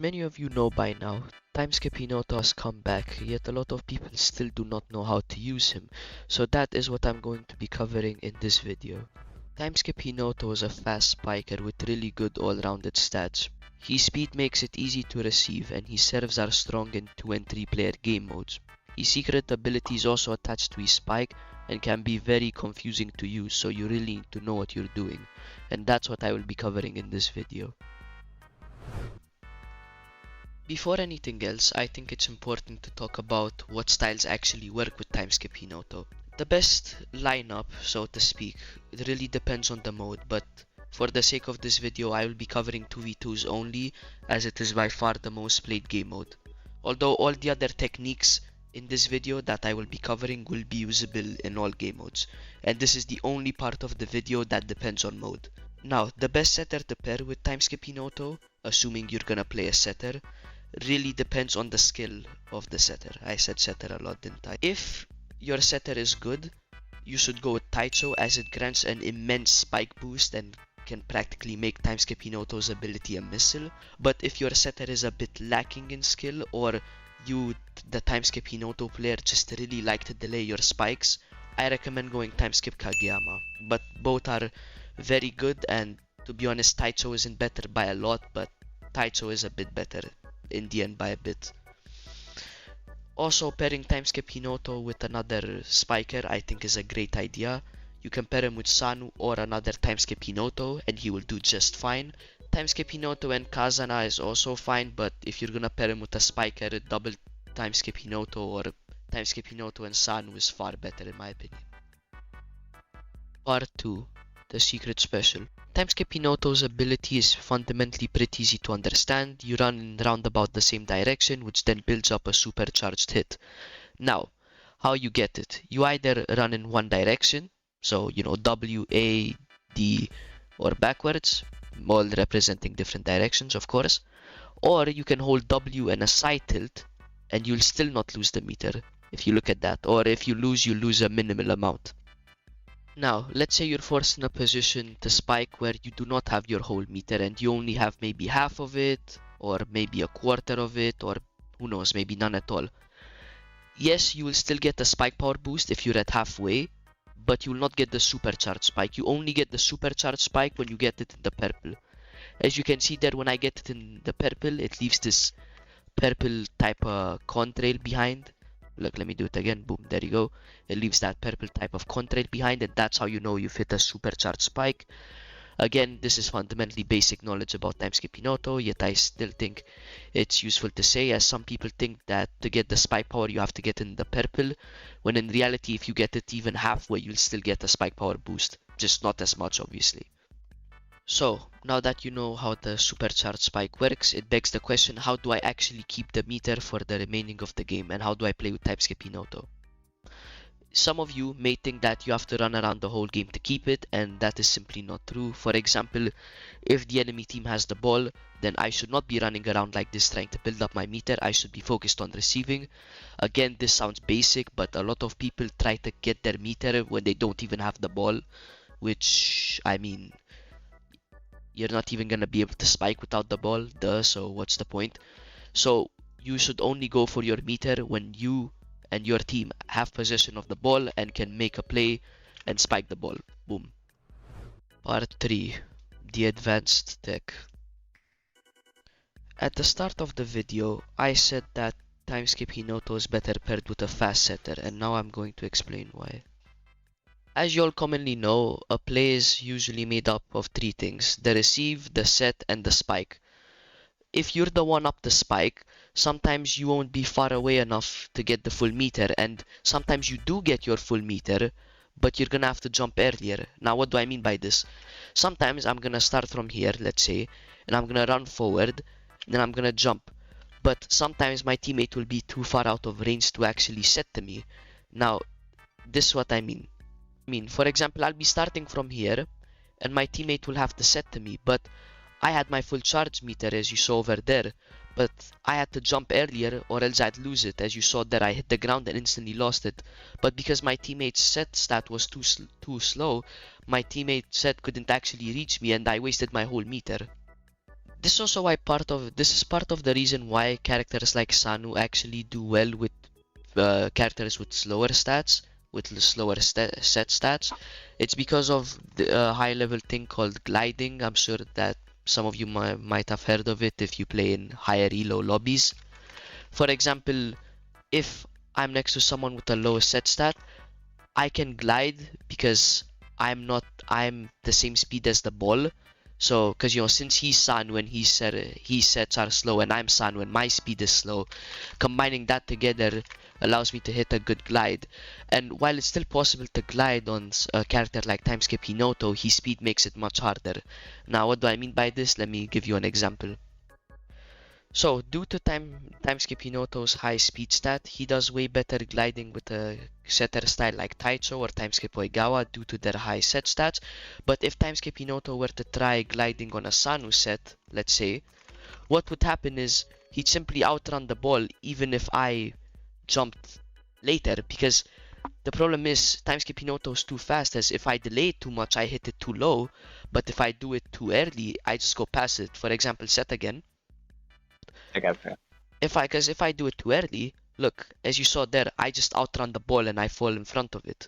Many of you know by now, Timeskip Hinoto has come back, yet a lot of people still do not know how to use him, so that is what I'm going to be covering in this video. Timeskip Hinoto is a fast spiker with really good all-rounded stats. His speed makes it easy to receive, and his serves are strong in 2 and 3 player game modes. His secret ability is also attached to his spike and can be very confusing to use, so you really need to know what you're doing, and that's what I will be covering in this video. Before anything else, I think it's important to talk about what styles actually work with Timeskip Hinoto. The best lineup, so to speak, it really depends on the mode, but for the sake of this video, I will be covering 2v2s only, as it is by far the most played game mode. Although all the other techniques in this video that I will be covering will be usable in all game modes, and this is the only part of the video that depends on mode. Now, the best setter to pair with Timeskip Hinoto, assuming you're gonna play a setter, really depends on the skill of the setter. I said setter a lot, didn't I? If your setter is good, you should go with Taicho, as it grants an immense spike boost and can practically make Timeskip Hinoto's ability a missile. But if your setter is a bit lacking in skill, or you, the Timeskip Hinoto player, just really like to delay your spikes, I recommend going Timeskip Kageyama. But both are very good, and to be honest, Taicho isn't better by a lot, but Taicho is a bit better in the end by a bit. Also, pairing Timeskip Hinoto with another spiker I think is a great idea. You can pair him with Sanu or another Timeskip Hinoto and he will do just fine. Timeskip Hinoto and Kazana is also fine, but if you're gonna pair him with a spiker, double Timeskip Hinoto or Timeskip Hinoto and Sanu is far better in my opinion. Part 2. The Secret Special. Timeskip Hinoto's ability is fundamentally pretty easy to understand. You run in roundabout the same direction, which then builds up a supercharged hit. Now, how you get it? You either run in one direction, so W, A, D, or backwards, all representing different directions, of course, or you can hold W and a side tilt, and you'll still not lose the meter if you look at that, or if you lose a minimal amount. Now, let's say you're forced in a position to spike where you do not have your whole meter and you only have maybe half of it, or maybe a quarter of it, or who knows, maybe none at all. Yes, you will still get a spike power boost if you're at halfway, but you will not get the supercharged spike. You only get the supercharged spike when you get it in the purple. As you can see there, when I get it in the purple, it leaves this purple type of contrail behind. Look, let me do it again. Boom, there you go. It leaves that purple type of contrail behind, and that's how you know you've hit a supercharged spike. Again, this is fundamentally basic knowledge about Timeskip Hinoto, yet I still think it's useful to say, as some people think that to get the spike power you have to get in the purple, when in reality if you get it even halfway you'll still get a spike power boost, just not as much obviously. So, now that you know how the supercharged spike works, it begs the question, how do I actually keep the meter for the remaining of the game, and how do I play with Timeskip Hinoto? Some of you may think that you have to run around the whole game to keep it, and that is simply not true. For example, if the enemy team has the ball, then I should not be running around like this trying to build up my meter. I should be focused on receiving. Again, this sounds basic, but a lot of people try to get their meter when they don't even have the ball, which, I mean, you're not even gonna be able to spike without the ball, so what's the point? So you should only go for your meter when you and your team have possession of the ball and can make a play and spike the ball. Boom. Part 3. The Advanced Tech. At the start of the video, I said that Timeskip Hinoto is better paired with a fast setter, and now I'm going to explain why. As you all commonly know, a play is usually made up of 3 things: the receive, the set, and the spike. If you're the one up the spike, sometimes you won't be far away enough to get the full meter, and sometimes you do get your full meter, but you're gonna have to jump earlier. Now, what do I mean by this? Sometimes I'm gonna start from here, let's say, and I'm gonna run forward, then I'm gonna jump. But sometimes my teammate will be too far out of range to actually set to me. Now, this is what I mean. For example, I'll be starting from here, and my teammate will have to set to me, but I had my full charge meter as you saw over there, but I had to jump earlier or else I'd lose it. As you saw there, I hit the ground and instantly lost it. But because my teammate's set stat was too slow, my teammate's set couldn't actually reach me and I wasted my whole meter. This is part of the reason why characters like Sanu actually do well with characters with slower stats, with slower set stats. It's because of the high level thing called gliding. I'm sure that some of you might have heard of it if you play in higher elo lobbies. For example, if I'm next to someone with a lower set stat, I can glide because I'm the same speed as the ball. So, because since he's San when he sets are slow and I'm San when my speed is slow, combining that together allows me to hit a good glide. And while it's still possible to glide on a character like Timeskip Hinoto, his speed makes it much harder. Now, what do I mean by this? Let me give you an example. So, due to Timeskip Hinoto's high speed stat, he does way better gliding with a setter style like Taicho or Timeskip Oigawa due to their high set stats. But if Timeskip Hinoto were to try gliding on a Sanu set, let's say, what would happen is he'd simply outrun the ball even if I jumped later, because the problem is Timeskip Hinoto is too fast, as if I delay it too much I hit it too low, but if I do it too early I just go past it. For example, set again. I gotcha. Because if I do it too early, look, as you saw there, I just outrun the ball and I fall in front of it.